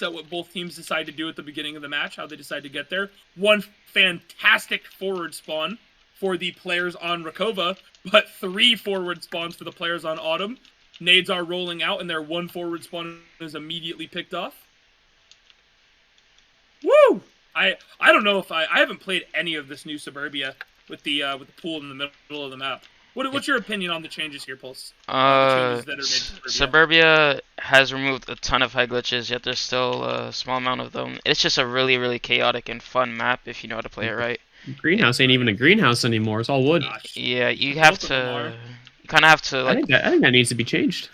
at what both teams decide to do at the beginning of the match, how they decide to get there. One fantastic forward spawn for the players on Rekova, but 3 forward spawns for the players on Autumn. Nades are rolling out, and their 1 forward spawn is immediately picked off. Woo! I don't know if I haven't played any of this new Suburbia with the pool in the middle of the map. What's your opinion on the changes here, Pulse? The changes that are made to Suburbia. Suburbia has removed a ton of head glitches, yet there's still a small amount of them. It's just a really, really chaotic and fun map if you know how to play it right. Greenhouse ain't even a greenhouse anymore. It's all wood. Gosh. Yeah, you have to. You kind of have to like. I think that needs to be changed.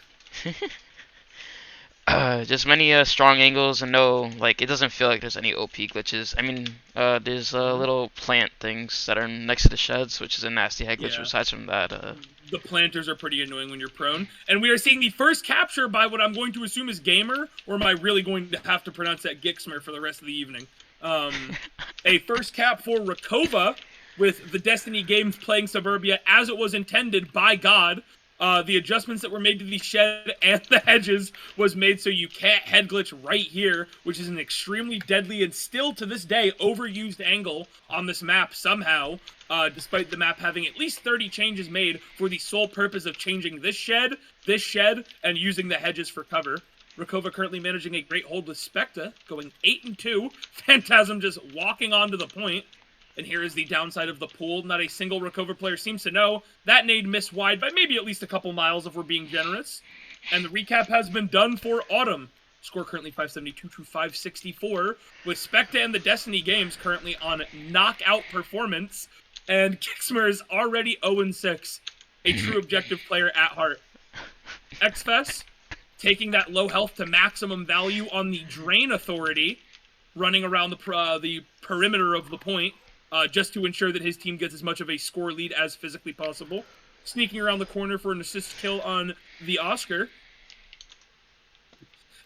Just many strong angles and no, like, it doesn't feel like there's any OP glitches. I mean, there's little plant things that are next to the sheds, which is a nasty head glitch. Yeah. Aside from that, the planters are pretty annoying when you're prone. And we are seeing the first capture by what I'm going to assume is Gamer, or am I really going to have to pronounce that Gixmer for the rest of the evening? A first cap for Rekova, with the Destiny games playing Suburbia as it was intended by God. The adjustments that were made to the shed and the hedges was made so you can't head glitch right here, which is an extremely deadly and still to this day overused angle on this map somehow, despite the map having at least 30 changes made for the sole purpose of changing this shed, and using the hedges for cover. Rekova currently managing a great hold with Specta, going 8-2. Phantasm just walking onto the point. And here is the downside of the pool. Not a single Rekova player seems to know. That nade missed wide by maybe at least a couple miles if we're being generous. And the recap has been done for Autumn. Score currently 572 to 564, with Specta and the Destiny games currently on knockout performance. And Kixmer is already 0-6, a true objective player at heart. XFest taking that low health to maximum value on the Drain Authority, running around the perimeter of the point. Just to ensure that his team gets as much of a score lead as physically possible. Sneaking around the corner for an assist kill on the Oscar.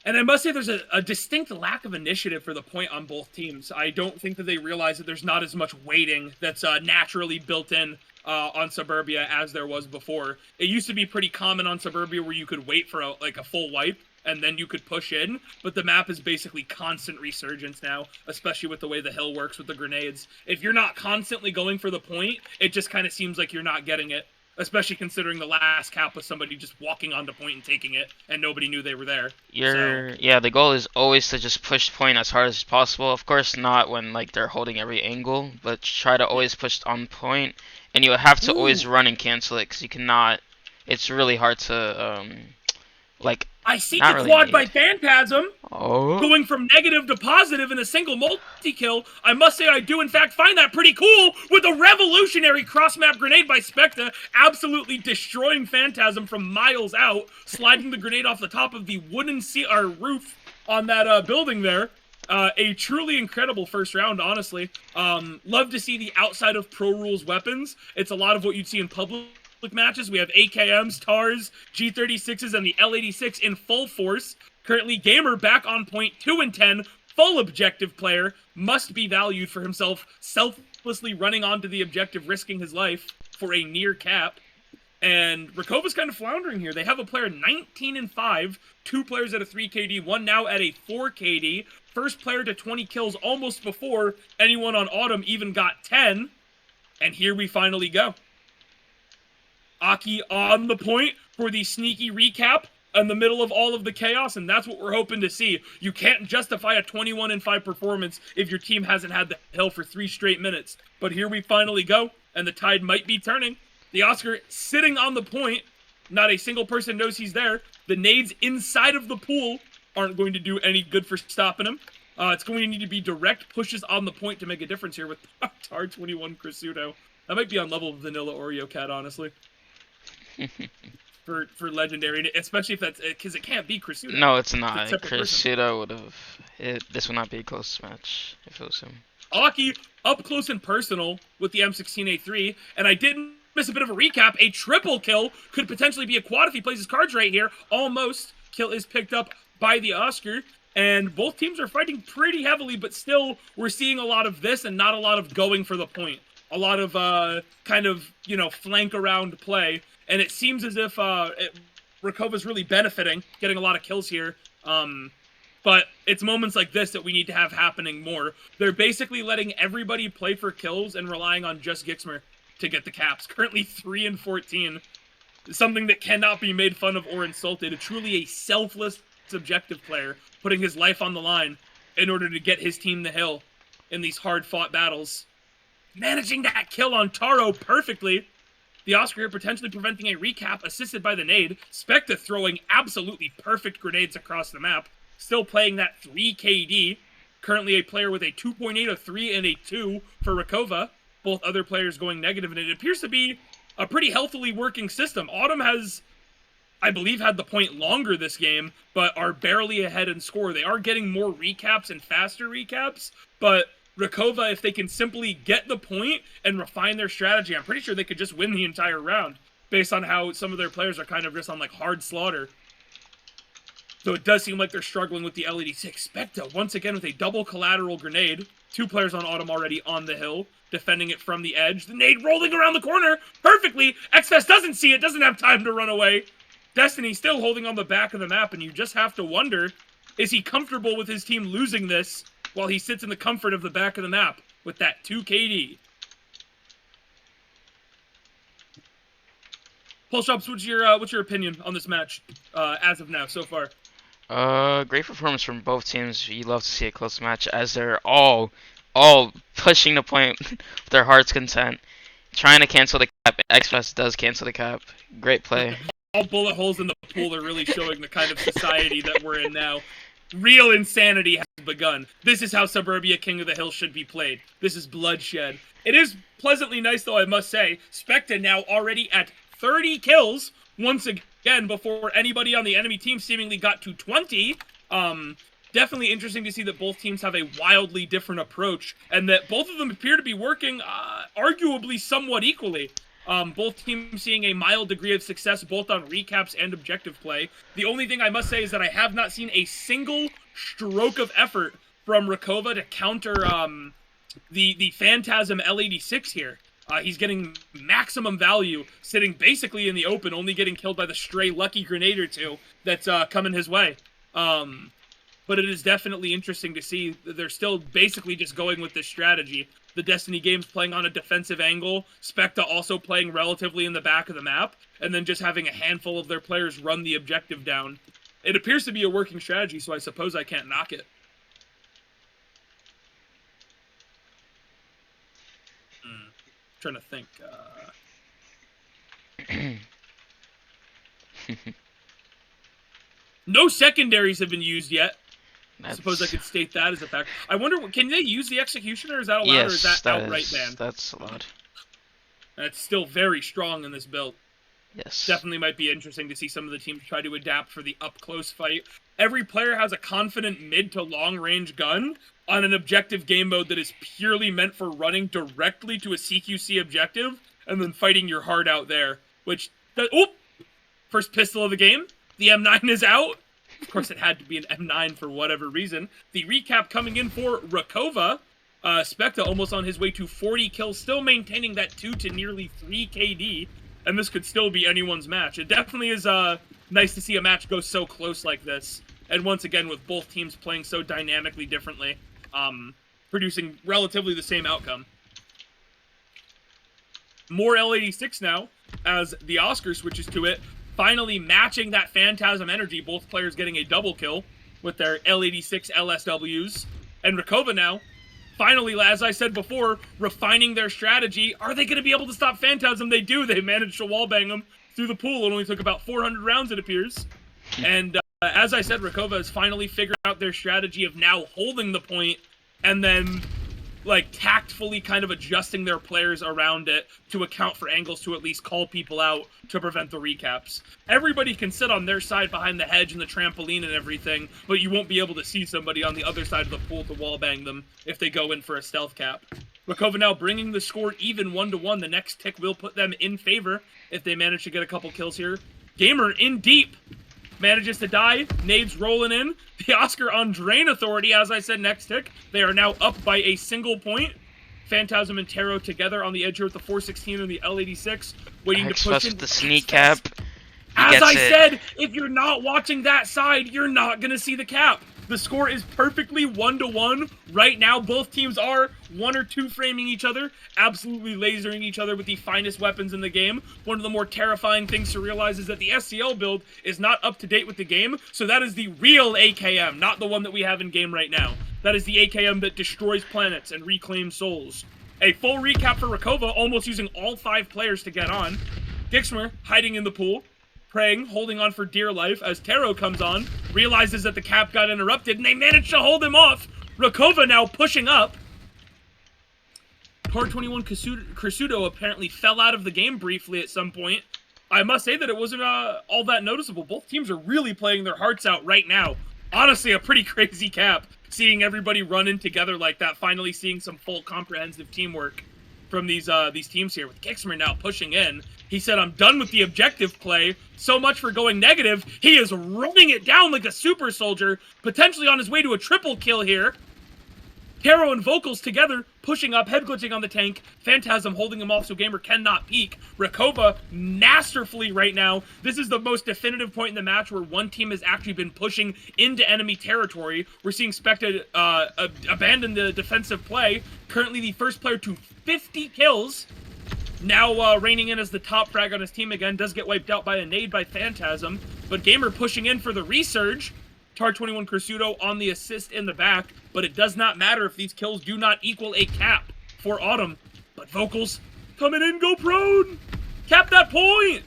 And I must say there's a distinct lack of initiative for the point on both teams. I don't think that they realize that there's not as much waiting that's naturally built in on Suburbia as there was before. It used to be pretty common on Suburbia where you could wait for a full wipe, and then you could push in, but the map is basically constant resurgence now, especially with the way the hill works with the grenades. If you're not constantly going for the point, it just kind of seems like you're not getting it, especially considering the last cap was somebody just walking onto point and taking it, and nobody knew they were there. Yeah, the goal is always to just push point as hard as possible. Of course, not when like they're holding every angle, but try to always push on point, and you have to always run and cancel it, because you cannot, it's really hard to, like, I see the really quad by Phantasm, going from negative to positive in a single multi-kill. I must say I do in fact find that pretty cool, with a revolutionary cross-map grenade by Specta, absolutely destroying Phantasm from miles out, sliding the grenade off the top of the wooden roof on that building there. A truly incredible first round, honestly. Love to see the outside of Pro Rules weapons. It's a lot of what you'd see in public matches. We have AKMs, TARs, G36s, and the L86 in full force. Currently, Gamer back on point, 2-10, full objective player, must be valued for himself, selflessly running onto the objective, risking his life for a near cap. And Rekova's kind of floundering here. They have a player 19-5, 2 players at a 3 KD, 1 now at a 4 KD. First player to 20 kills almost before anyone on Autumn even got 10. And here we finally go. Aki on the point for the sneaky recap in the middle of all of the chaos, and that's what we're hoping to see. You can't justify a 21-5 performance if your team hasn't had the hill for 3 straight minutes. But here we finally go, and the tide might be turning. The Oscar sitting on the point. Not a single person knows he's there. The nades inside of the pool aren't going to do any good for stopping him. It's going to need to be direct pushes on the point to make a difference here with Tar 21 Crisudo. That might be on level of Vanilla Oreo Cat, honestly. for legendary, especially if that's because it can't be Crisudo. No, it's not. Crisudo would have. This would not be a close match if it was him. Aki up close and personal with the M16A3, and I didn't miss a bit of a recap. A triple kill could potentially be a quad if he plays his cards right here. Almost. Kill is picked up by the Oscar, and both teams are fighting pretty heavily, but still we're seeing a lot of this and not a lot of going for the point. A lot of kind of, flank around play. And it seems as if Rekova's really benefiting, getting a lot of kills here. But it's moments like this that we need to have happening more. They're basically letting everybody play for kills and relying on just Gixmer to get the caps. Currently 3 and 14. Something that cannot be made fun of or insulted. Truly a selfless, subjective player, putting his life on the line in order to get his team the hill in these hard-fought battles. Managing that kill on Taro perfectly. The Oscar here potentially preventing a recap, assisted by the nade. Specta throwing absolutely perfect grenades across the map. Still playing that 3 KD. Currently a player with a 2.8, a 3, and a 2 for Rekova. Both other players going negative, and it appears to be a pretty healthily working system. Autumn has, I believe, had the point longer this game, but are barely ahead in score. They are getting more recaps and faster recaps, but Rekova, if they can simply get the point and refine their strategy, I'm pretty sure they could just win the entire round, based on how some of their players are kind of just on, like, hard slaughter. So it does seem like they're struggling with the LED6. Specta, once again, with a double collateral grenade. 2 players on Autumn already on the hill, defending it from the edge. The nade rolling around the corner perfectly. XFest doesn't see it, doesn't have time to run away. Destiny still holding on the back of the map, and you just have to wonder, is he comfortable with his team losing this while he sits in the comfort of the back of the map with that 2 KD? Pulshops, what's your opinion on this match as of now so far? Great performance from both teams. You love to see a close match as they're all pushing the point with their heart's content, trying to cancel the cap. XFest does cancel the cap. Great play. All bullet holes in the pool are really showing the kind of society that we're in now. Real insanity has begun. This is how Suburbia King of the Hill should be played. This is bloodshed. It is pleasantly nice, though, I must say. Specta now already at 30 kills, once again, before anybody on the enemy team seemingly got to 20. Definitely interesting to see that both teams have a wildly different approach, and that both of them appear to be working arguably somewhat equally. Both teams seeing a mild degree of success both on recaps and objective play. The only thing I must say is that I have not seen a single stroke of effort from Rekova to counter the Phantasm L86 here. He's getting maximum value, sitting basically in the open, only getting killed by the stray lucky grenade or two that's coming his way. But it is definitely interesting to see that they're still basically just going with this strategy. The Destiny games playing on a defensive angle, Specta also playing relatively in the back of the map, and then just having a handful of their players run the objective down. It appears to be a working strategy, so I suppose I can't knock it. Trying to think. No secondaries have been used yet. I suppose I could state that as a fact. I wonder, can they use the Executioner? Is that allowed, or is that outright banned? That's allowed. That's still very strong in this build. Yes. Definitely might be interesting to see some of the teams try to adapt for the up-close fight. Every player has a confident mid to long-range gun on an objective game mode that is purely meant for running directly to a CQC objective and then fighting your heart out there. Which, first pistol of the game. The M9 is out. Of course, it had to be an M9 for whatever reason. The recap coming in for Rekova. Specta almost on his way to 40 kills, still maintaining that 2 to nearly 3 KD. And this could still be anyone's match. It definitely is nice to see a match go so close like this. And once again, with both teams playing so dynamically differently, producing relatively the same outcome. More L86 now, as the Oscar switches to it. Finally matching that Phantasm energy, both players getting a double kill with their L86 LSWs. And Rekova now, finally, as I said before, refining their strategy. Are they going to be able to stop Phantasm? They do. They managed to wallbang them through the pool. It only took about 400 rounds, it appears. And as I said, Rekova has finally figured out their strategy of now holding the point and then, like, tactfully kind of adjusting their players around it to account for angles to at least call people out to prevent the recaps. Everybody can sit on their side behind the hedge and the trampoline and everything, but you won't be able to see somebody on the other side of the pool to wallbang them if they go in for a stealth cap. Rekova now bringing the score even 1-1. The next tick will put them in favor if they manage to get a couple kills here. Gamer in deep. Manages to die. Nades rolling in. The Oscar on Drain Authority, as I said, next tick. They are now up by a single point. Phantasm and Taro together on the edge here with the 416 and the L86. Waiting to push in. With the sneak cap. As I said, if you're not watching that side, you're not going to see the cap. The score is perfectly 1-1 right now. Both teams are 1 or 2 framing each other, absolutely lasering each other with the finest weapons in the game. One of the more terrifying things to realize is that the SCL build is not up to date with the game, so that is the real AKM, not the one that we have in game right now. That is the AKM that destroys planets and reclaims souls. A full recap for Rekova, almost using all 5 players to get on. Gixmer hiding in the pool, praying, holding on for dear life as Taro comes on, realizes that the cap got interrupted, and they manage to hold him off. Rekova now pushing up. Tor 21 Crisudo apparently fell out of the game briefly at some point. I must say that it wasn't all that noticeable. Both teams are really playing their hearts out right now. Honestly, a pretty crazy cap, seeing everybody run in together like that, finally seeing some full comprehensive teamwork from these teams here, with Gixmer now pushing in. He said, I'm done with the objective play. So much for going negative. He is running it down like a super soldier, potentially on his way to a triple kill here. Taro and Vocals together, pushing up, head glitching on the tank. Phantasm holding him off so Gamer cannot peek. Rekova masterfully right now. This is the most definitive point in the match where one team has actually been pushing into enemy territory. We're seeing Spectre abandon the defensive play. Currently the first player to 50 kills. Now reigning in as the top frag on his team again. Does get wiped out by a nade by Phantasm. But Gamer pushing in for the resurge. Tar 21 Crisudo on the assist in the back, but it does not matter if these kills do not equal a cap for Autumn. But Vocals coming in, go prone! Cap that point!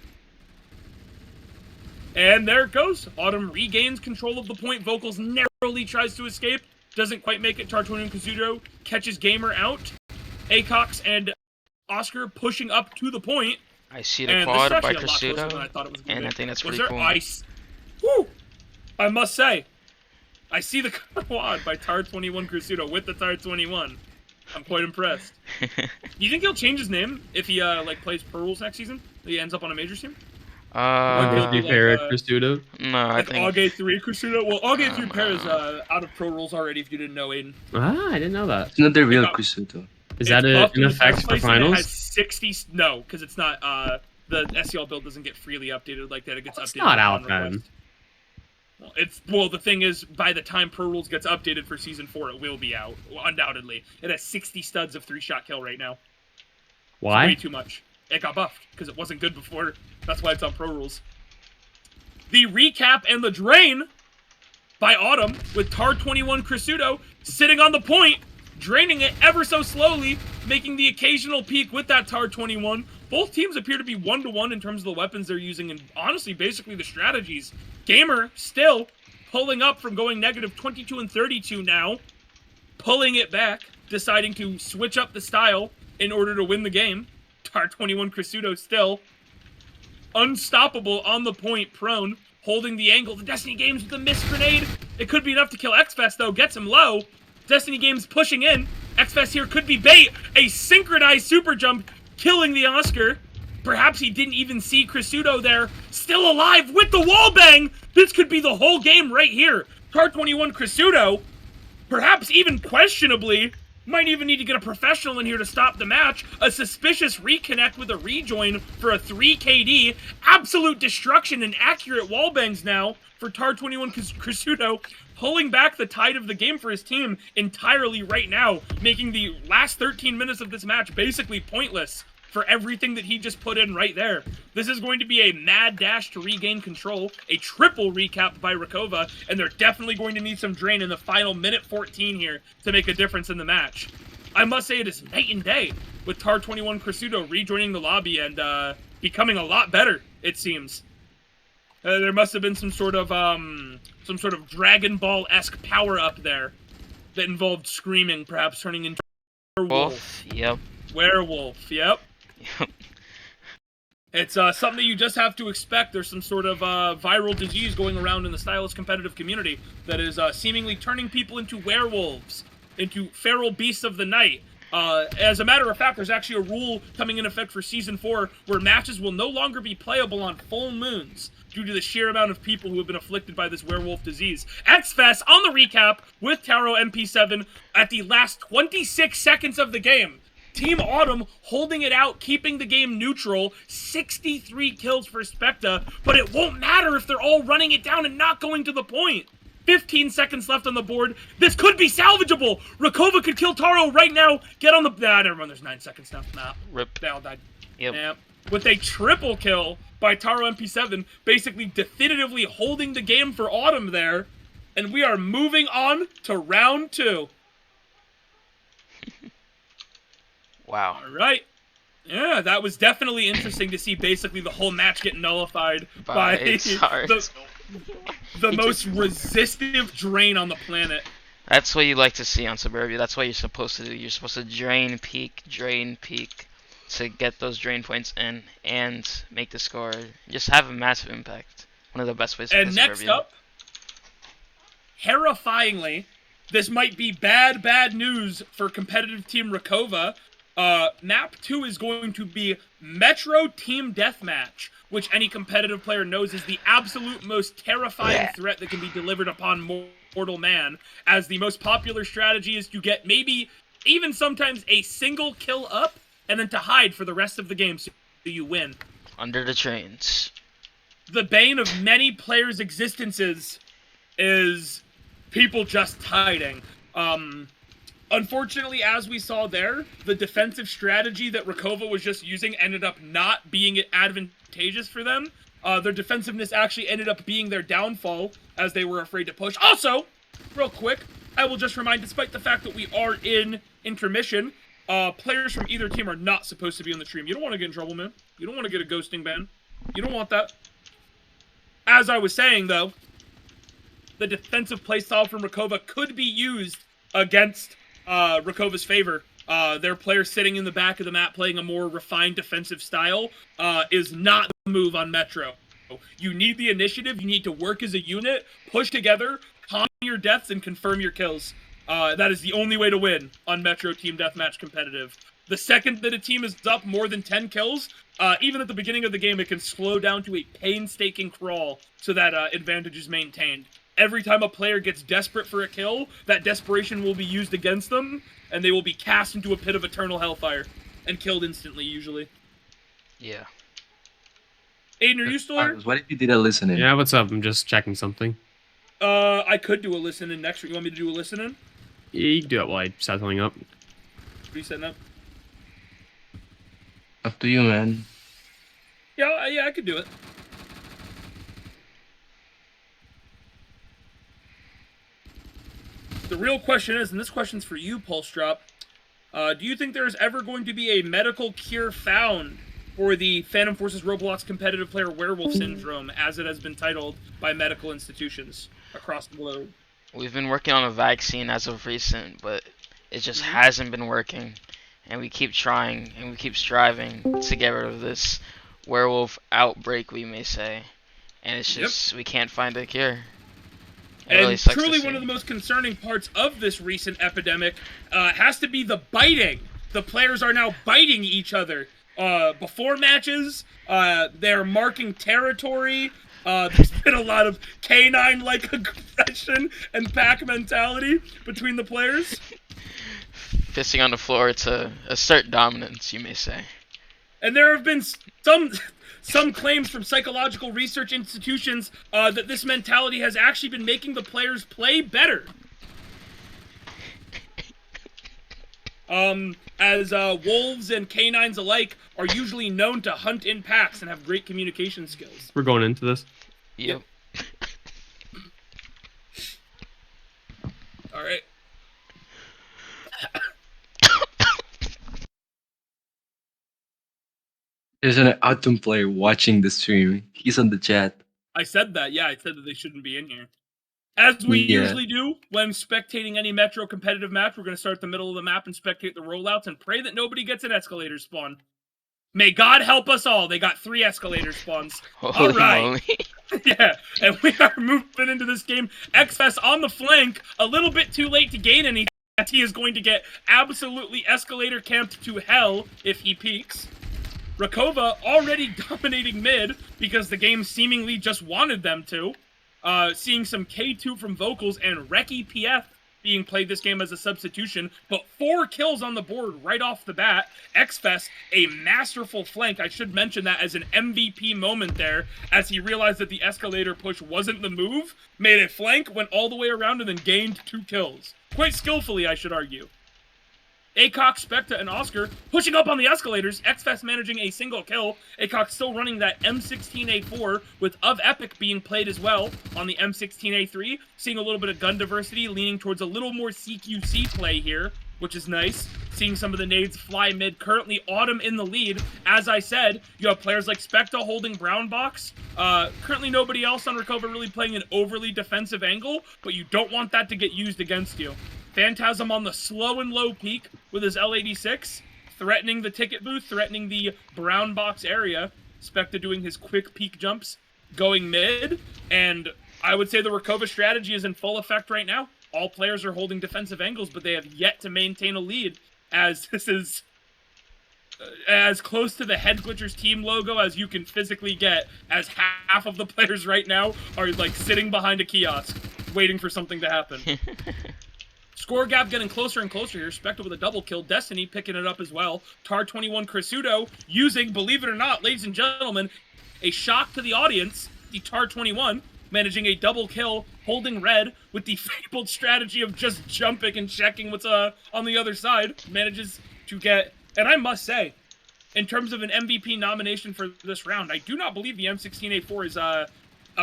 And there it goes. Autumn regains control of the point. Vocals narrowly tries to escape. Doesn't quite make it. Tar 21 Crisudo catches Gamer out. Acox and Oscar pushing up to the point. I see the quad by Crisudo, and I think that's pretty cool. Ice? Woo! I must say, I see the quad by Tar 21 Crisudo with the Tar 21. I'm quite impressed. Do you think he'll change his name if he like plays Pro Rules next season? He ends up on a major team? He'll be paired Crisudo. No, I think Auge 3 Crisudo. Well, Auge 3 pair is out of Pro Rules already. If you didn't know, Aiden. Ah, I didn't know that. It's not the real Crisudo. Is that an effect for finals? It has 60. No, because it's not. The SCL build doesn't get freely updated like that. It gets updated. It's not out then. Well, the thing is, by the time Pro Rules gets updated for Season 4, it will be out, undoubtedly. It has 60 studs of 3-shot kill right now. Why? It's way too much. It got buffed, because it wasn't good before. That's why it's on Pro Rules. The recap and the drain by Autumn, with Tar 21 Crisudo sitting on the point, draining it ever so slowly, making the occasional peak with that Tar 21. Both teams appear to be 1-to-1 in terms of the weapons they're using, and honestly, basically the strategies. Gamer still pulling up from going negative 22 and 32 now, pulling it back, deciding to switch up the style in order to win the game. Tar 21 Crisudo still unstoppable on the point, prone, holding the angle. The Destiny Games with a missed grenade. It could be enough to kill XFest though, gets him low. Destiny Games pushing in. XFest here could be bait. A synchronized super jump killing the Oscar. Perhaps he didn't even see Crisudo there. Still alive with the wall bang. This could be the whole game right here. Tar 21 Crisudo, perhaps even questionably, might even need to get a professional in here to stop the match. A suspicious reconnect with a rejoin for a 3 KD. Absolute destruction and accurate wall bangs now for Tar 21 Crisudo, pulling back the tide of the game for his team entirely right now, making the last 13 minutes of this match basically pointless for everything that he just put in right there. This is going to be a mad dash to regain control, a triple recap by Rekova, and they're definitely going to need some drain in the final minute 14 here to make a difference in the match. I must say it is night and day with Tar 21 Crisudo rejoining the lobby and becoming a lot better, it seems. There must have been some sort of Dragon Ball-esque power-up there that involved screaming, perhaps turning into Werewolf. Yep. Werewolf, yep. Yep. It's something that you just have to expect. There's some sort of viral disease going around in the Stylus competitive community that is seemingly turning people into werewolves, into feral beasts of the night. As a matter of fact, there's actually a rule coming in effect for Season 4 where matches will no longer be playable on full moons due to the sheer amount of people who have been afflicted by this werewolf disease. XFest on the recap with Taro MP7 at the last 26 seconds of the game. Team Autumn holding it out, keeping the game neutral. 63 kills for Specta, but it won't matter if they're all running it down and not going to the point. 15 seconds left on the board. This could be salvageable. Rekova could kill Taro right now. Get on the... never mind. There's 9 seconds now. Nah. Rip. They all died. Yep. Yeah. With a triple kill by Taro MP7, basically definitively holding the game for Autumn there. And we are moving on to round 2. Wow. All right. Yeah, that was definitely interesting to see basically the whole match get nullified by the most resistive drain on the planet. That's what you like to see on Suburbia. That's what you're supposed to do. You're supposed to drain peak to get those drain points in and make the score. Just have a massive impact. One of the best ways to play Suburbia. And next up, terrifyingly, this might be bad news for competitive team Rekova. Map 2 is going to be Metro Team Deathmatch, which any competitive player knows is the absolute most terrifying threat that can be delivered upon mortal man, as the most popular strategy is to get maybe even sometimes a single kill up, and then to hide for the rest of the game so you win. Under the trains. The bane of many players' existences is people just hiding. Unfortunately, as we saw there, the defensive strategy that Rekova was just using ended up not being advantageous for them. Their defensiveness actually ended up being their downfall, as they were afraid to push. Also, real quick, I will just remind, despite the fact that we are in intermission, players from either team are not supposed to be on the stream. You don't want to get in trouble, man. You don't want to get a ghosting ban. You don't want that. As I was saying, though, the defensive playstyle from Rekova could be used against Rekova's favor. Their player sitting in the back of the map playing a more refined defensive style is not the move on Metro. You need the initiative, you need to work as a unit, push together, calm your deaths, and confirm your kills. That is the only way to win on Metro Team Deathmatch Competitive. The second that a team is up more than 10 kills, even at the beginning of the game, it can slow down to a painstaking crawl so that advantage is maintained. Every time a player gets desperate for a kill, that desperation will be used against them, and they will be cast into a pit of eternal hellfire and killed instantly, usually. Yeah. Aiden, are you still here? What if you did a listening? Yeah, what's up? I'm just checking something. I could do a listen-in next week. You want me to do a listen-in? Yeah, you can do it while I set something up. What are you setting up? Up to you, man. Yeah, I could do it. The real question is, and this question's for you, Pulse Drop, do you think there is ever going to be a medical cure found for the Phantom Forces Roblox competitive player werewolf syndrome, as it has been titled by medical institutions across the globe? We've been working on a vaccine as of recent, but it just hasn't been working. And we keep trying, and we keep striving to get rid of this werewolf outbreak, we may say. And it's just, we can't find a cure. And really truly one of the most concerning parts of this recent epidemic has to be the biting. The players are now biting each other. Before matches, they're marking territory. There's been a lot of canine-like aggression and pack mentality between the players. Fisting on the floor to assert dominance, you may say. And there have been some claims from psychological research institutions that this mentality has actually been making the players play better. As wolves and canines alike are usually known to hunt in packs and have great communication skills. We're going into this. Yep. All right. There's an Atom player watching the stream. He's on the chat. I said that. Yeah, I said that they shouldn't be in here. As we usually do when spectating any Metro competitive match, we're going to start at the middle of the map and spectate the rollouts and pray that nobody gets an escalator spawn. May God help us all. They got 3 escalator spawns. Holy all right. moly. Yeah, and we are moving into this game. XFest on the flank, a little bit too late to gain anything. He is going to get absolutely escalator camped to hell if he peeks. Rekova already dominating mid because the game seemingly just wanted them to. Seeing some K2 from Vocals and Reki PF being played this game as a substitution, but 4 kills on the board right off the bat. XFest, a masterful flank. I should mention that as an MVP moment there, as he realized that the escalator push wasn't the move, made a flank, went all the way around, and then gained 2 kills. Quite skillfully, I should argue. Acock, Specta, and Oscar pushing up on the escalators. XFest managing a single kill. Acock still running that M16A4 with Of Epic being played as well on the M16A3. Seeing a little bit of gun diversity, leaning towards a little more CQC play here, which is nice. Seeing some of the nades fly mid. Currently, Autumn in the lead. As I said, you have players like Specta holding Brown Box. Currently, nobody else on Rekova really playing an overly defensive angle, but you don't want that to get used against you. Phantasm on the slow and low peak with his L86, threatening the ticket booth, threatening the Brown Box area. Specta doing his quick peak jumps, going mid, and I would say the Rekova strategy is in full effect right now. All players are holding defensive angles, but they have yet to maintain a lead, as this is as close to the Head Glitchers team logo as you can physically get, as half of the players right now are like sitting behind a kiosk, waiting for something to happen. Score gap getting closer and closer here. Spectre with a double kill. Destiny picking it up as well. Tar21 Crisudo using, believe it or not, ladies and gentlemen, a shock to the audience. The Tar21 managing a double kill, holding red with the fabled strategy of just jumping and checking what's on the other side. Manages to get, and I must say, in terms of an MVP nomination for this round, I do not believe the M16A4 is a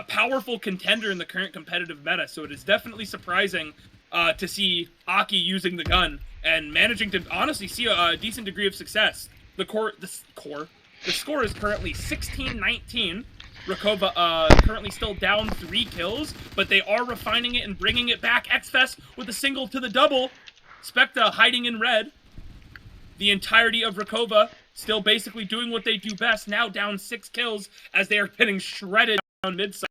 powerful contender in the current competitive meta, so it is definitely surprising to see Aki using the gun and managing to honestly see a decent degree of success. The score is currently 16-19. Rekova currently still down 3 kills, but they are refining it and bringing it back. XFest with a single to the double. Specta hiding in red. The entirety of Rekova still basically doing what they do best, now down 6 kills as they are getting shredded down mid-side.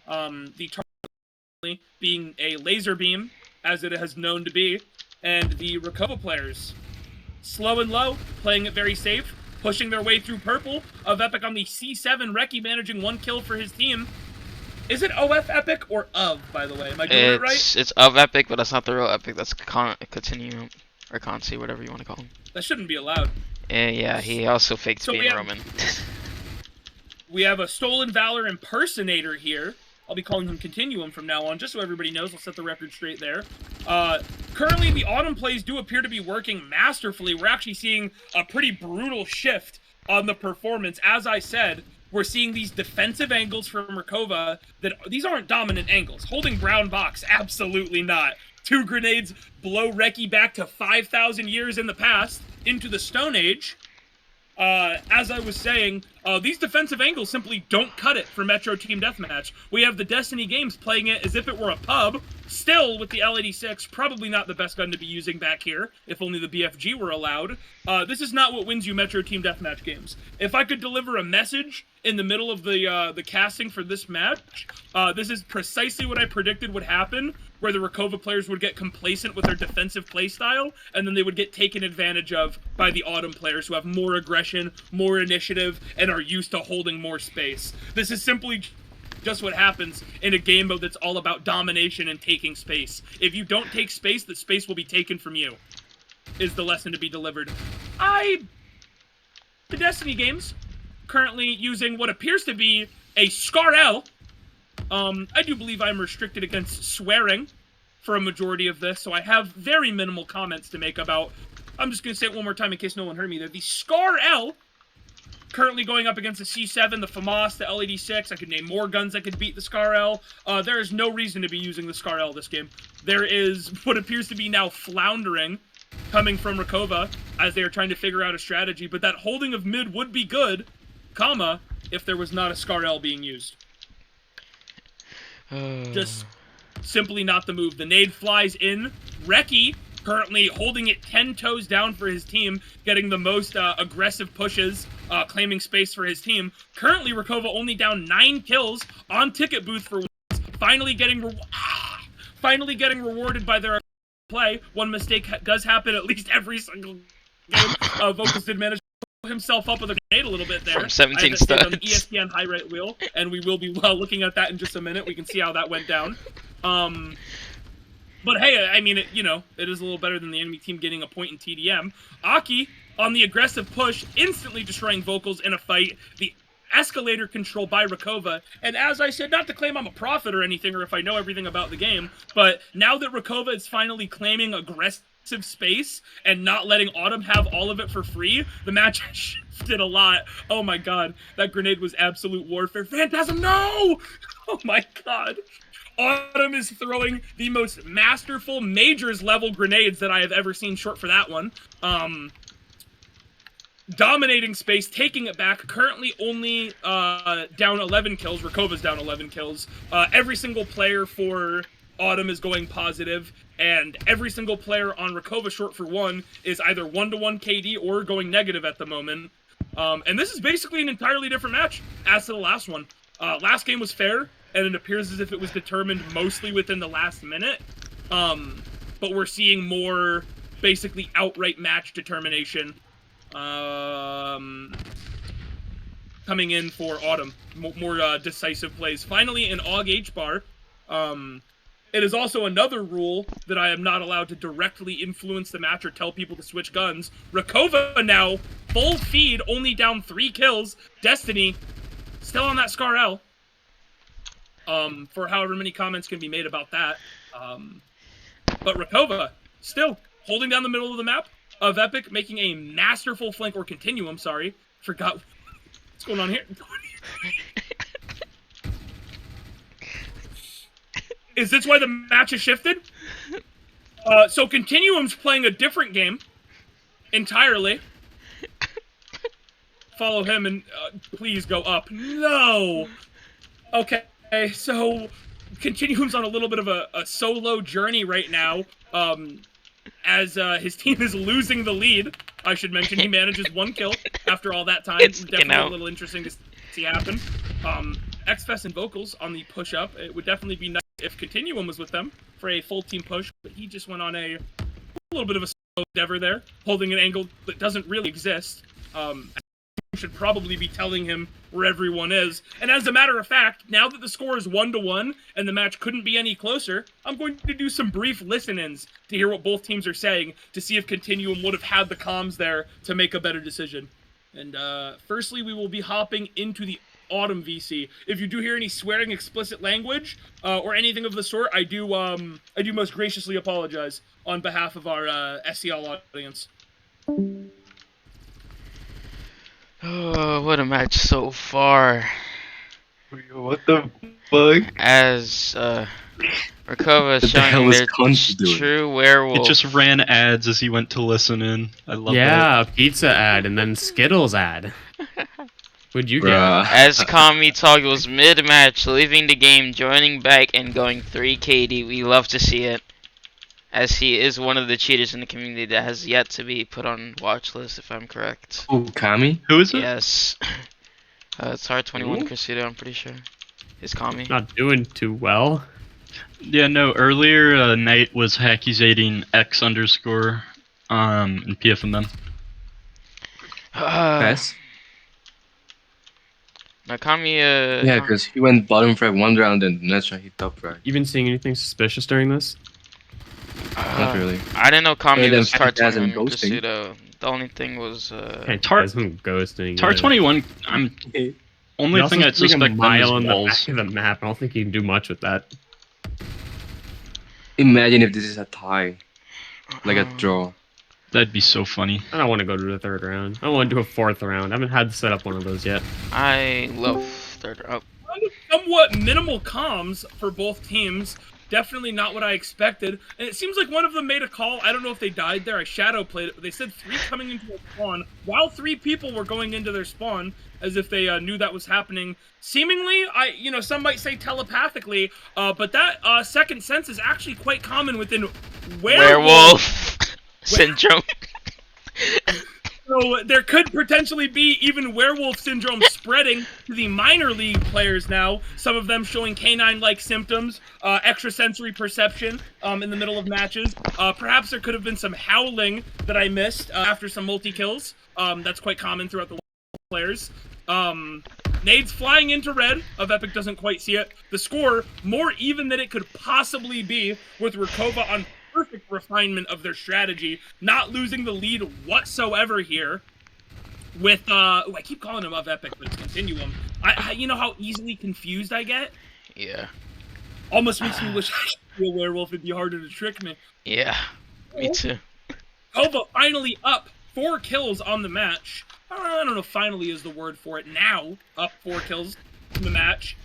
The target being a laser beam, as it has known to be, and the Rekova players, slow and low, playing it very safe, pushing their way through purple. Of Epic on the C7, Reki managing 1 kill for his team. Is it OF Epic or Of, by the way? Am I doing it right? It's Of Epic, but that's not the real Epic. That's Continuum, or Consi, whatever you want to call him. That shouldn't be allowed. Yeah, he also faked being Roman. We have a Stolen Valor impersonator here. I'll be calling him Continuum from now on, just so everybody knows. I'll set the record straight there. Currently, the Autumn plays do appear to be working masterfully. We're actually seeing a pretty brutal shift on the performance. As I said, we're seeing these defensive angles from Rekova that these aren't dominant angles. Holding Brown Box, absolutely not. 2 grenades blow Reki back to 5,000 years in the past, into the Stone Age. As I was saying, these defensive angles simply don't cut it for Metro Team Deathmatch. We have the Destiny Games playing it as if it were a pub, still with the L86, probably not the best gun to be using back here, if only the BFG were allowed. This is not what wins you Metro Team Deathmatch games. If I could deliver a message in the middle of the casting for this match, this is precisely what I predicted would happen, where the Rekova players would get complacent with their defensive playstyle, and then they would get taken advantage of by the Autumn players who have more aggression, more initiative, and are used to holding more space. This is simply just what happens in a game mode that's all about domination and taking space. If you don't take space, the space will be taken from you, is the lesson to be delivered. The Destiny Games, currently using what appears to be a Scar L. I do believe I'm restricted against swearing for a majority of this, so I have very minimal comments to make about... I'm just going to say it one more time in case no one heard me there. The Scar L, currently going up against the C7, the FAMAS, the L86. I could name more guns that could beat the Scar L. There is no reason to be using the Scar L this game. There is what appears to be now floundering coming from Rekova as they are trying to figure out a strategy, but that holding of mid would be good, comma, if there was not a Scar L being used. Just simply not the move. The nade flies in. Reki currently holding it 10 toes down for his team, getting the most aggressive pushes, claiming space for his team. Currently, Rekova only down 9 kills on ticket booth for once, finally getting rewarded by their play. One mistake does happen at least every single game. Vocus did manage himself up with a grenade a little bit there. From 17 studs. On the ESPN high right wheel, and we will be looking at that in just a minute. We can see how that went down. But hey, I mean, it is a little better than the enemy team getting a point in TDM. Aki, on the aggressive push, instantly destroying vocals in a fight. The escalator control by Rekova. And as I said, not to claim I'm a prophet or anything, or if I know everything about the game, but now that Rekova is finally claiming aggressive space and not letting Autumn have all of it for free, the match shifted a lot. Oh my god, that grenade was absolute warfare. Phantasm, no! Oh my god. Autumn is throwing the most masterful majors level grenades that I have ever seen, short for that one. Dominating space, taking it back, currently only down 11 kills. Rekova's down 11 kills. Every single player for Autumn is going positive, and every single player on Rekova short for 1 is either 1-to-1 KD or going negative at the moment. And this is basically an entirely different match as to the last one. Last game was fair, and it appears as if it was determined mostly within the last minute. But we're seeing more basically outright match determination coming in for Autumn. More decisive plays. Finally, in AUG H-bar, it is also another rule that I am not allowed to directly influence the match or tell people to switch guns. Rekova now, full feed, only down 3 kills. Destiny, still on that Scar L. For however many comments can be made about that. But Rekova, still holding down the middle of the map of Epic, making a masterful flank, or continuum, sorry. Forgot what's going on here. Is this why the match has shifted? So Continuum's playing a different game entirely. Follow him and please go up. No! Okay, so Continuum's on a little bit of a solo journey right now. As his team is losing the lead. I should mention he manages 1 kill after all that time. It's definitely a little interesting to see happen. XFest and Vocals on the push-up. It would definitely be nice if Continuum was with them for a full team push, but he just went on a little bit of a slow endeavor there, holding an angle that doesn't really exist. Should probably be telling him where everyone is. And as a matter of fact, now that the score is 1-to-1 and the match couldn't be any closer, I'm going to do some brief listen-ins to hear what both teams are saying to see if Continuum would have had the comms there to make a better decision. And firstly, we will be hopping into the Autumn VC. If you do hear any swearing, explicit language or anything of the sort, I do most graciously apologize on behalf of our SCL audience. Oh, what a match so far. What the fuck? As Rekova is showing their true werewolf. It just ran ads as he went to listen in. I love that. Yeah, a pizza ad and then Skittles ad. What'd you get? As Kami toggles mid-match, leaving the game, joining back, and going 3 KD. We love to see it. As he is one of the cheaters in the community that has yet to be put on watch list, if I'm correct. Oh, Kami? Who is it? Yes. It's R21 Crusader, I'm pretty sure. Is Kami. Not doing too well. Yeah, no, earlier Knight was accusating X underscore in PFMM. Yes? Now Kami, yeah, because he went bottom frag 1 round and the next round he top frag. You been seeing anything suspicious during this? Not really. I didn't know Kami was Tar21 ghosting. The only thing was Hey, ghosting. Tar21. Only thing I'd suspect them is on the walls. back of the map. I don't think you can do much with that. Imagine if this is a tie, like a draw. That'd be so funny. I don't want to go to the 3rd round. I want to do a 4th round. I haven't had to set up one of those yet. I love 3rd round. Somewhat minimal comms for both teams. Definitely not what I expected. And it seems like one of them made a call. I don't know if they died there. I shadow played it, but they said 3 coming into a spawn while 3 people were going into their spawn, as if they knew that was happening. Seemingly, some might say telepathically, but that 2nd sense is actually quite common within werewolf syndrome. So there could potentially be even werewolf syndrome spreading to the minor league players now. Some of them showing canine-like symptoms, extrasensory perception in the middle of matches. Perhaps there could have been some howling that I missed after some multi-kills. That's quite common throughout the players. Nades flying into red, of Epic doesn't quite see it. The score, more even than it could possibly be, with Rekova on perfect refinement of their strategy, not losing the lead whatsoever here. With, I keep calling him of Epic, but it's Continuum. You know how easily confused I get? Yeah. Almost makes me wish I could be a werewolf, it'd be harder to trick me. Yeah, me too. Rekova finally up 4 kills on the match. I don't know if finally is the word for it. Now, up 4 kills in the match.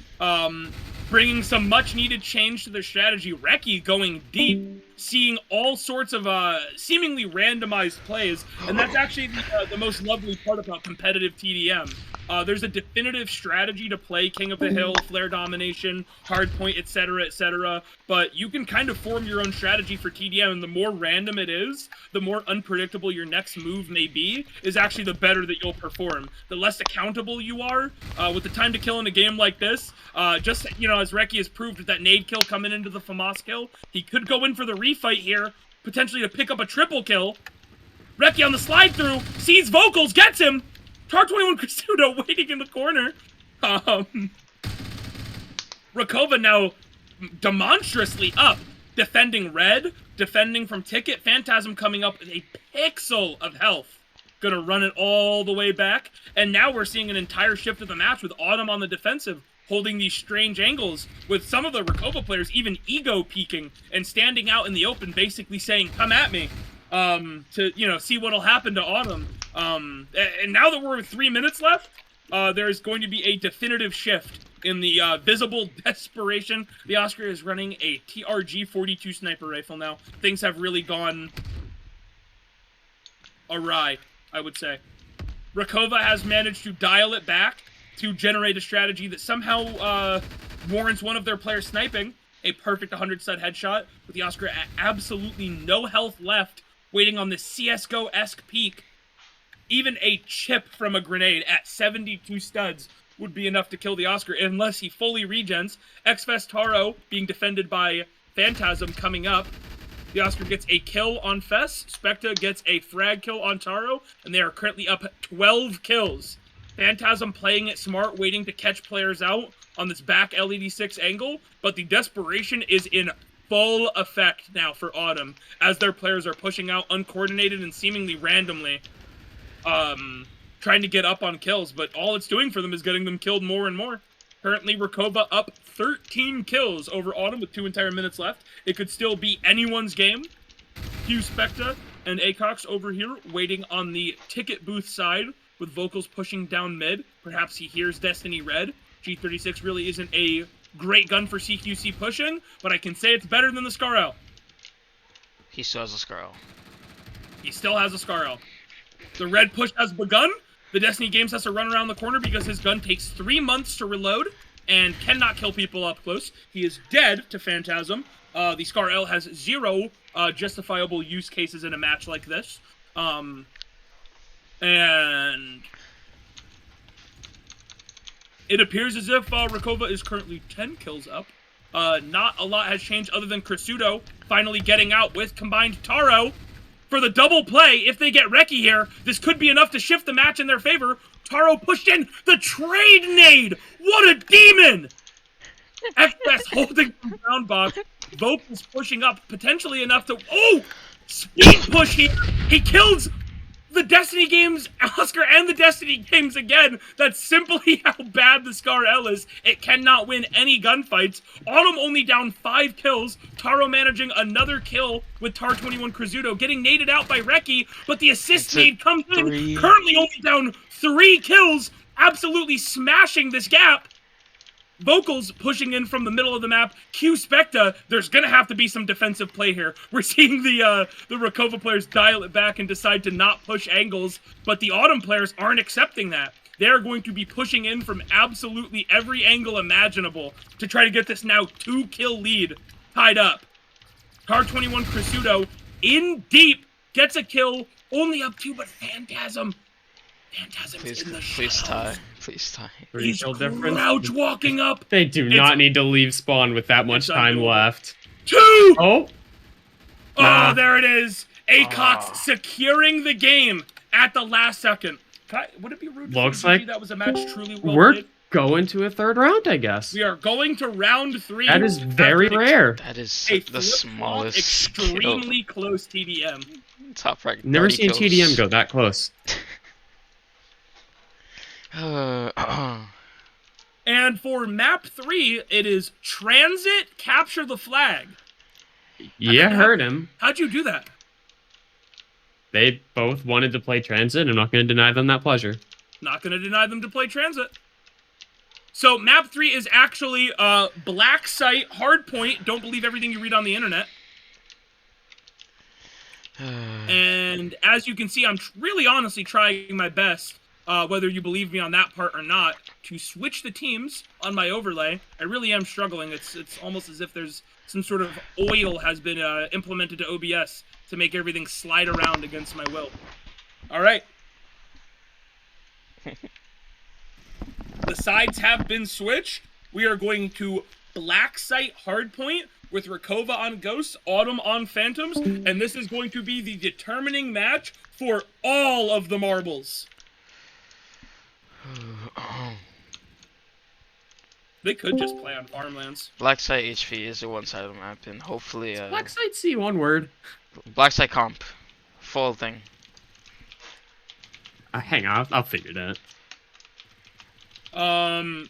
Bringing some much-needed change to their strategy. Reki going deep, seeing all sorts of seemingly randomized plays, and that's actually the most lovely part about competitive TDM. There's a definitive strategy to play King of the Hill, Flare Domination, Hardpoint, etc., but you can kind of form your own strategy for TDM, and the more random it is, the more unpredictable your next move may be, is actually the better that you'll perform. The less accountable you are, with the time to kill in a game like this, just, you know, as Reki has proved with that nade kill coming into the FAMAS kill, he could go in for the refight here, potentially to pick up a triple kill. Reki on the slide through, sees Vocals, gets him! Tar21 Krasudo waiting in the corner. Rekova now demonstrously up, defending red, defending from Ticket. Phantasm coming up with a pixel of health. Gonna run it all the way back. And now we're seeing an entire shift of the match with Autumn on the defensive, holding these strange angles, with some of the Rekova players even ego peeking and standing out in the open, basically saying, come at me, to, you know, see what'll happen to Autumn. And now that we're with 3 minutes left, there's going to be a definitive shift in the visible desperation. The Oscar is running a TRG-42 sniper rifle now. Things have really gone awry, I would say. Rekova has managed to dial it back to generate a strategy that somehow warrants one of their players sniping. A perfect 100-stud headshot with the Oscar at absolutely no health left, waiting on this CSGO-esque peak. Even a chip from a grenade at 72 studs would be enough to kill the Oscar unless he fully regens. Xfest Taro being defended by Phantasm coming up. The Oscar gets a kill on Fess. Specta gets a frag kill on Taro, and they are currently up 12 kills. Phantasm playing it smart, waiting to catch players out on this back LED6 angle, but the desperation is in full effect now for Autumn, as their players are pushing out uncoordinated and seemingly randomly, trying to get up on kills, but all it's doing for them is getting them killed more and more. Currently, Rekova up 13 kills over Autumn with 2 entire minutes left. It could still be anyone's game. Hugh Specta and Acox over here waiting on the ticket booth side with Vocals pushing down mid. Perhaps he hears Destiny Red. G36 really isn't a great gun for CQC pushing, but I can say it's better than the Scar-L. He still has a Scar-L. He still has a Scar-L. The red push has begun. The Destiny Games has to run around the corner because his gun takes 3 months to reload and cannot kill people up close. He is dead to Phantasm. The Scar-L has 0 justifiable use cases in a match like this. And it appears as if Rekova is currently 10 kills up. Not a lot has changed other than Krasudo finally getting out with combined Taro. For the double play, if they get Reki here, this could be enough to shift the match in their favor. Taro pushed in the trade nade! What a demon! XS holding the ground box. Vocals pushing up, potentially enough to... Oh! Speed push here! He kills the Destiny Games, Oscar, and the Destiny Games again. That's simply how bad the Scar-L is. It cannot win any gunfights. Autumn only down 5 kills. Taro managing another kill with Tar21 Krasudo, getting naded out by Reki, but the assist nade comes in. Currently only down 3 kills, absolutely smashing this gap. Vocals pushing in from the middle of the map. Q Specta, there's gonna have to be some defensive play here. We're seeing the Rekova players dial it back and decide to not push angles, but the Autumn players aren't accepting that. They're going to be pushing in from absolutely every angle imaginable to try to get this now 2-kill lead tied up. Tar21 Krasudo in deep, gets a kill, only up 2, but Phantasm's in the please tie. Please tie. He's crouch walking up. They do not need to leave spawn with that much time left. 2! Oh! Oh, there it is. Acox securing the game at the last second. Would it be rude to say that was a match truly well played? going to a third round, I guess. We are going to round 3. That is very rare. That is A the flip-flop, smallest extremely close TDM. kill. Top rank. Never 30 seen kills. TDM go that close. And for map 3, it is transit, capture the flag. Yeah, heard him. How'd you do that? They both wanted to play transit. I'm not going to deny them that pleasure. Not going to deny them to play transit. So map 3 is actually black site, hardpoint. Don't believe everything you read on the internet. And as you can see, I'm really honestly trying my best, whether you believe me on that part or not, to switch the teams on my overlay. I really am struggling. It's almost as if there's some sort of oil has been implemented to OBS to make everything slide around against my will. All right. The sides have been switched. We are going to black site hardpoint with Rekova on Ghosts, Autumn on Phantoms, and this is going to be the determining match for all of the marbles. They could just play on farmlands. Black site HP is the one side of the map, and hopefully Black site C, one word. black site comp, full thing. Hang on, I'll figure that.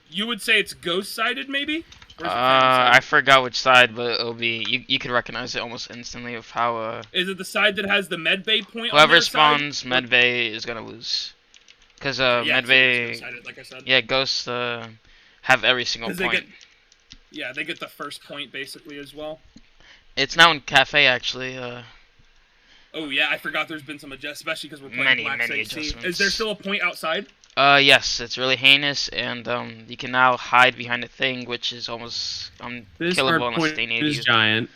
You would say it's ghost-sided, maybe? Or is it I forgot which side, but it'll be you could recognize it almost instantly of how Is it the side that has the medbay point on whoever their spawns side? medbay is gonna lose. Cause Yeah, medbay, it's ghost-sided, like I said. yeah, ghosts have every single 'Cause point. they get the first point basically as well. It's now in cafe actually. Oh yeah, I forgot there's been some adjustments, especially because we're playing Many, Black many Site C. adjustments. Is there still a point outside? Yes, it's really heinous, and you can now hide behind a thing, which is almost This unkillable hard unless point they need is you. giant.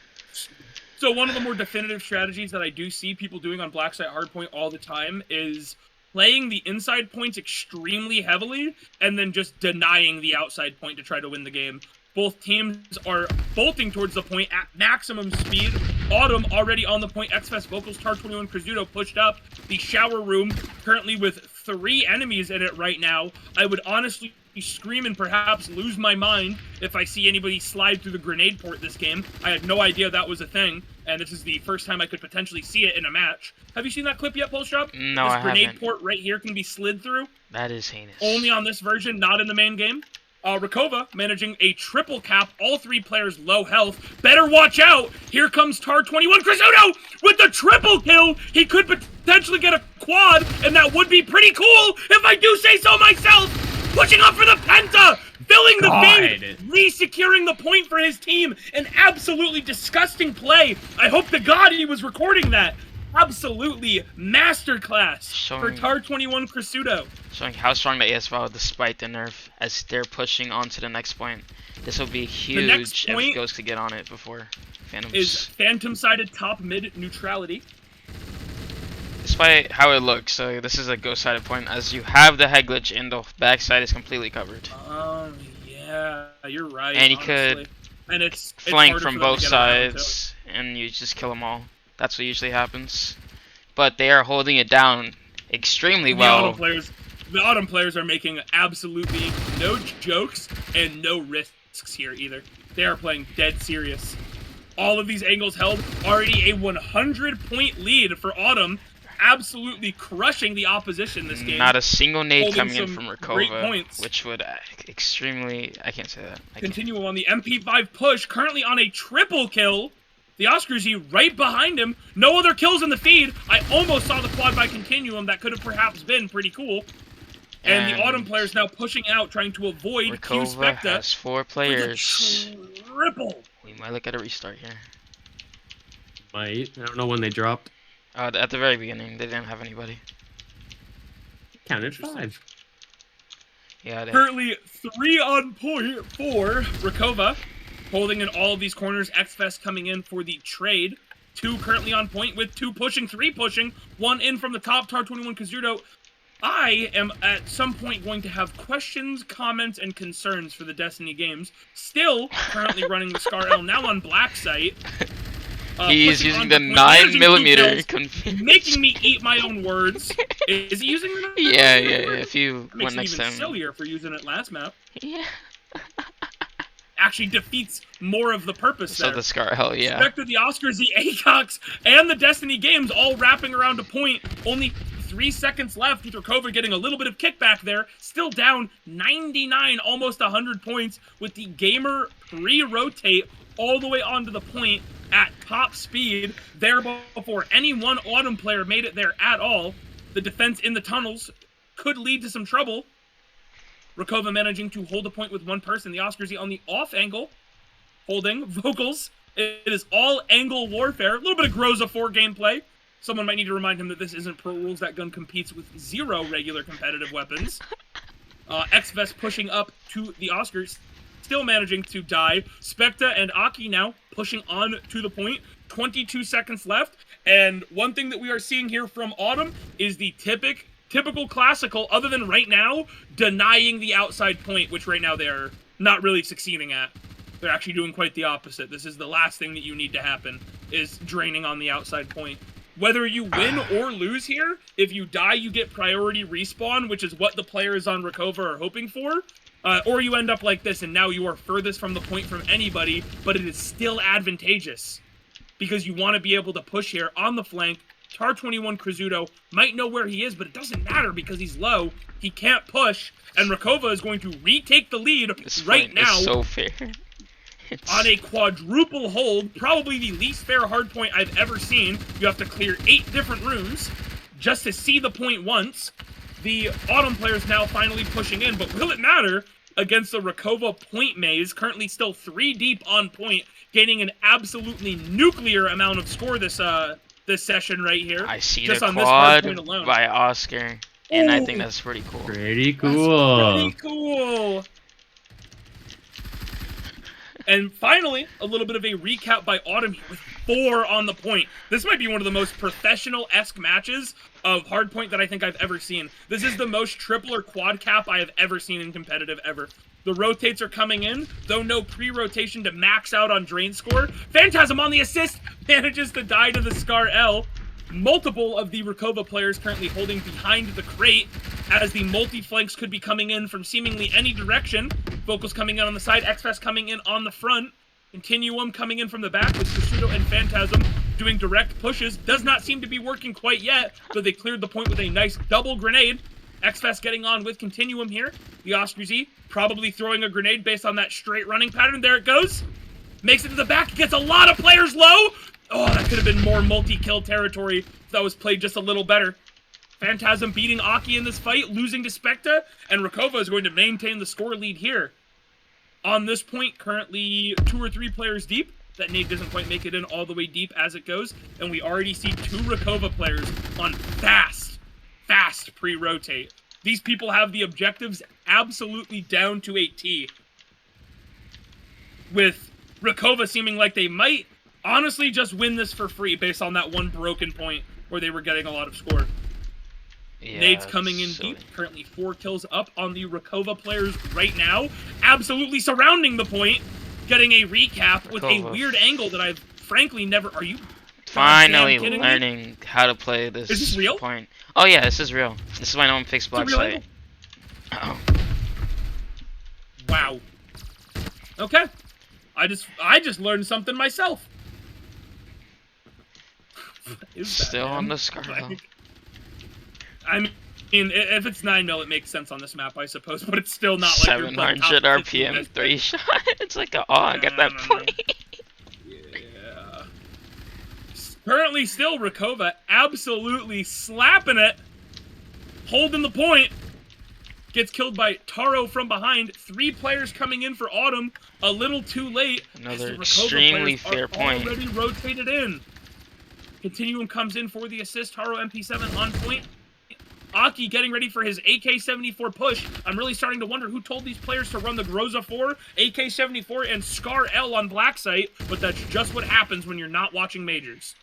So one of the more definitive strategies that I do see people doing on Black Site Hardpoint all the time is playing the inside points extremely heavily and then just denying the outside point to try to win the game. Both teams are bolting towards the point at maximum speed. Autumn already on the point. XFest Vocals, Tar21, Crizudo pushed up. The shower room currently with 3 enemies in it right now. I would honestly scream and perhaps lose my mind if I see anybody slide through the grenade port this game. I had no idea that was a thing, and this is the first time I could potentially see it in a match. Have you seen that clip yet, Polstrop? No, this I grenade haven't. port right here can be slid through. That is heinous. Only on this version, not in the main game. Rekova managing a triple cap, all 3 players low health. Better watch out! Here comes Tar21 Crizudo with the triple kill! He could potentially get a quad, and that would be pretty cool if I do say so myself! Pushing up for the penta! Filling the feed! Re-securing the point for his team! An absolutely disgusting play! I hope to God he was recording that! Absolutely masterclass for Tar21 Crizudo. Showing how strong the AS are despite the nerf as they're pushing on to the next point. This will be huge if Ghost could get on it before Phantoms. Is Phantom-sided top mid neutrality. Despite how it looks, this is a Ghost-sided point as you have the head glitch and the backside is completely covered. Yeah, you're right. And you honestly. could and it's flank harder from for them both to get around, sides and you just kill them all. That's what usually happens. But they are holding it down extremely well. The Autumn players are making absolutely no jokes and no risks here either. They are playing dead serious. All of these angles held, already a 100-point lead for Autumn, absolutely crushing the opposition this game. Not a single nade Holding coming in some from great Rekova, points. which would extremely... I can't say that. Continue on the MP5 push, currently on a triple kill. The Oscarzy right behind him. No other kills in the feed. I almost saw the quad by Continuum. That could have perhaps been pretty cool. And the Autumn players now pushing out, trying to avoid Rekova has 4 players. Triple. We might look at a restart here. Might. I don't know when they dropped. At the very beginning, they didn't have anybody. Counted 5. Yeah. Currently 3 on point for Rekova. Holding in all of these corners. XFest coming in for the trade. 2 currently on point with 2 pushing, 3 pushing. 1 in from the top, Tar21 Crizudo. I am at some point going to have questions, comments, and concerns for the Destiny games. Still currently running the Scar L, now on Black Site. He's pushing using on the point, managing 9mm. 2 kills, making me eat my own words. Is he using the 9mm? Yeah. If you That makes went it next even time. sillier for using it last map. Yeah. Actually defeats more of the purpose So there. the Scar, hell yeah. Spectre, the Oscars, the ACOX, and the Destiny games all wrapping around a point. Only 3 seconds left with Rekova getting a little bit of kickback there. Still down 99, almost 100 points with the Gamer pre-rotate all the way onto the point at top speed. There before any one Autumn player made it there at all. The defense in the tunnels could lead to some trouble. Rekova managing to hold a point with one person. The Oscars on the off angle, holding vocals. It is all angle warfare. A little bit of Groza 4 gameplay. Someone might need to remind him that this isn't Pro Rules. That gun competes with 0 regular competitive weapons. X-Vest pushing up to the Oscars, still managing to die. Specta and Aki now pushing on to the point. 22 seconds left. And one thing that we are seeing here from Autumn is the typical classical, other than right now, denying the outside point, which right now they're not really succeeding at. They're actually doing quite the opposite. This is the last thing that you need to happen, is draining on the outside point. Whether you win or lose here, if you die, you get priority respawn, which is what the players on Rekova are hoping for. Or you end up like this, and now you are furthest from the point from anybody, but it is still advantageous. Because you want to be able to push here on the flank. Tar21 Krizuto might know where he is, but it doesn't matter because he's low. He can't push, and Rekova is going to retake the lead right now. It's so fair. On a quadruple hold, probably the least fair hardpoint I've ever seen. You have to clear 8 different rooms just to see the point once. The Autumn players now finally pushing in, but will it matter against the Rekova point maze? Currently still 3 deep on point, gaining an absolutely nuclear amount of score this session right here. I see just the on this hardpoint quad alone. by Oscar, and I think Ooh. that's pretty cool. Pretty cool. That's pretty cool. And finally, a little bit of a recap by Autumn here with 4 on the point. This might be one of the most professional-esque matches of hardpoint that I think I've ever seen. This is the most triple or quad cap I have ever seen in competitive ever. The rotates are coming in, though no pre-rotation to max out on drain score. Phantasm on the assist manages to die to the Scar L. Multiple of the Rekova players currently holding behind the crate as the multi-flanks could be coming in from seemingly any direction. Vocals coming in on the side, X-Fest coming in on the front. Continuum coming in from the back with Kusuto and Phantasm doing direct pushes. Does not seem to be working quite yet, but they cleared the point with a nice double grenade. X-Fest getting on with Continuum here. The Oscar Z probably throwing a grenade based on that straight running pattern. There it goes. Makes it to the back, gets a lot of players low. Oh, that could have been more multi-kill territory if that was played just a little better. Phantasm beating Aki in this fight, losing to Specta, and Rekova is going to maintain the score lead here. On this point, currently 2 or 3 players deep. That nade doesn't quite make it in all the way deep as it goes, and we already see 2 Rekova players on fast pre-rotate. These people have the objectives absolutely down to a T. With Rekova seeming like they might honestly just win this for free based on that one broken point where they were getting a lot of score. Yeah, Nades coming in deep. Currently 4 kills up on the Rekova players right now. Absolutely surrounding the point. Getting a recap with a weird angle that I've frankly never... Are you finally learning how to play this? Is this real? Point? Oh yeah, this is real. This is my own fixed block site. Uh-oh. Wow. Okay. I just learned something myself. Still on the Scar. I mean, if it's 9mm, it makes sense on this map, I suppose, but it's still not like 700 RPM 3 shot. It's like I got that point. Yeah. Currently, still Rekova absolutely slapping it, holding the point. Gets killed by Taro from behind. 3 players coming in for Autumn. A little too late. Another extremely fair point. Already rotated in. Continuum comes in for the assist. Taro MP7 on point. Aki getting ready for his AK-74 push. I'm really starting to wonder who told these players to run the Groza 4, AK-74, and Scar L on Black Site, but that's just what happens when you're not watching Majors.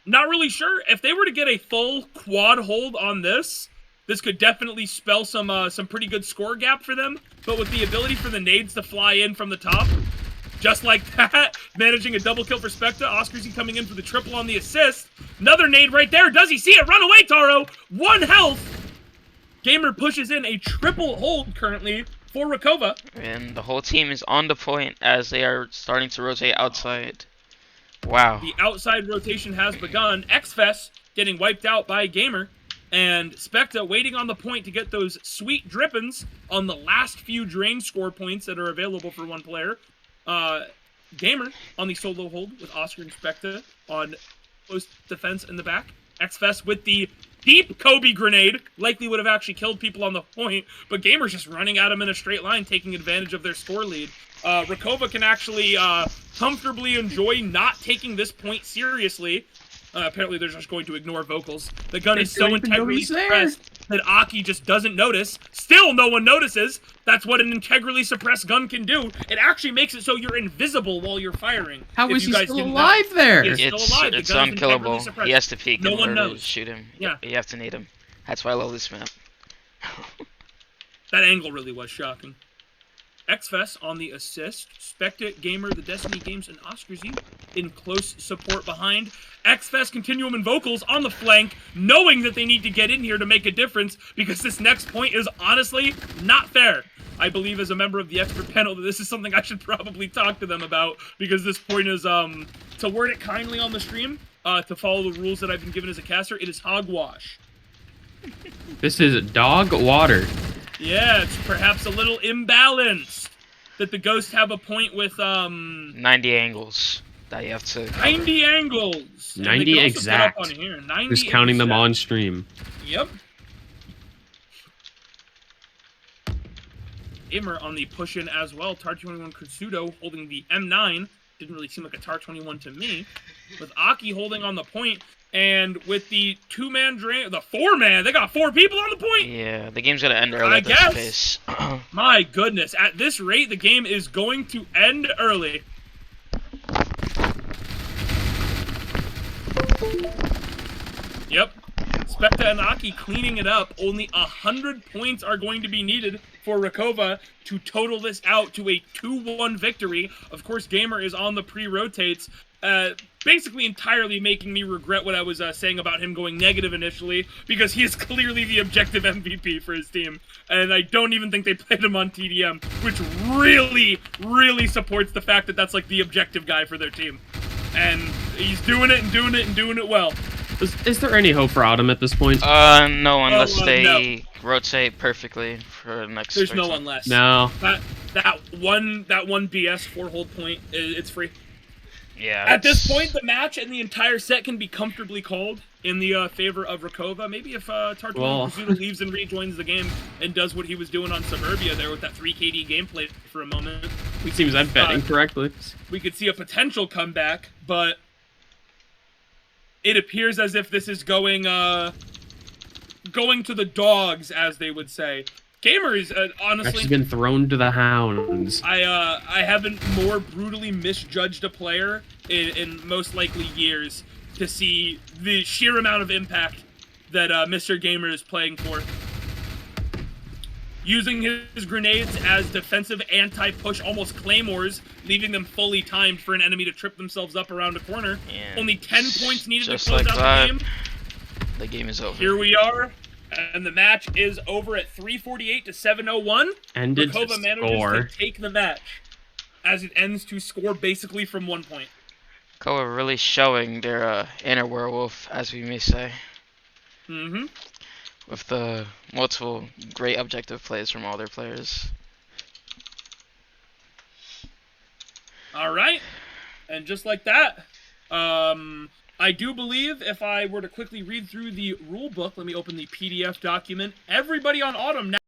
Not really sure. If they were to get a full quad hold on this could definitely spell some pretty good score gap for them, but with the ability for the nades to fly in from the top, Just like that, managing a double kill for Spectre. Oscarsy coming in for the triple on the assist. Another nade right there. Does he see it? Run away, Taro. 1 health. Gamer pushes in a triple hold currently for Rekova. And the whole team is on the point as they are starting to rotate outside. Wow. The outside rotation has begun. XFest getting wiped out by Gamer. And Spectre waiting on the point to get those sweet drippings on the last few drain score points that are available for one player. Gamer on the solo hold with Oscar and Spectre on close defense in the back. XFest with the deep Kobe grenade. Likely would have actually killed people on the point, but Gamer's just running at him in a straight line, taking advantage of their score lead. Rekova can actually comfortably enjoy not taking this point seriously. Apparently they're just going to ignore vocals. The gun is so integrally suppressed that Aki just doesn't notice. Still no one notices. That's what an integrally suppressed gun can do. It actually makes it so you're invisible while you're firing. How is he still alive there? He is still alive. It's unkillable. He has to peek in order to shoot him. Yeah. You have to nade him. That's why I love this map. That angle really was shocking. XFest on the assist. Spectre, Gamer, the Destiny Games, and Oscarsy in close support behind. XFest, Continuum, and Vocals on the flank, knowing that they need to get in here to make a difference because this next point is honestly not fair. I believe as a member of the expert panel that this is something I should probably talk to them about because this point is, to word it kindly on the stream, to follow the rules that I've been given as a caster, it is hogwash. This is dog water. Yeah, it's perhaps a little imbalanced that the Ghosts have a point with 90 angles that you have to cover. 90 angles. 90 exact. On here. 90 Just counting them exact. on stream. Yep. Gamer on the push in as well. Tar21 Kursudo holding the M9. Didn't really seem like a Tar21 to me. With Aki holding on the point. And with the 2-man drain, the 4-man, they got 4 people on the point. Yeah, the game's gonna end early at this pace. My goodness, at this rate, the game is going to end early. Yep, Spectre and Aki cleaning it up. Only 100 points are going to be needed for Rekova to total this out to a 2-1 victory. Of course, Gamer is on the pre-rotates. Basically entirely making me regret what I was saying about him going negative initially, because he is clearly the objective MVP for his team, and I don't even think they played him on TDM, which really, really supports the fact that that's like the objective guy for their team. And he's doing it and doing it and doing it well. Is there any hope for Autumn at this point? No, unless they rotate perfectly for the next. There's no unless. No. That one BS 4-hold point, it's free. Yeah. At this point, the match and the entire set can be comfortably called in the favor of Rekova. Maybe if Tar21 Kursudo leaves and rejoins the game and does what he was doing on Suburbia there with that 3 KD gameplay for a moment. It seems I'm betting correctly. We could see a potential comeback, but it appears as if this is going to the dogs, as they would say. Gamer is honestly She's been thrown to the hounds. I haven't more brutally misjudged a player in most likely years to see the sheer amount of impact that Mr. Gamer is playing for. Using his grenades as defensive anti-push, almost claymores, leaving them fully timed for an enemy to trip themselves up around a corner. And only 10 points needed to close like out that, the game. The game is over. Here we are. And the match is over at 348 to 701. Ended Rekova manages to take the match as it ends to score basically from 1 point. Koa really showing their inner werewolf, as we may say. Mm-hmm. With the multiple great objective plays from all their players. All right. And just like that, I do believe if I were to quickly read through the rule book, let me open the PDF document. Everybody on Autumn now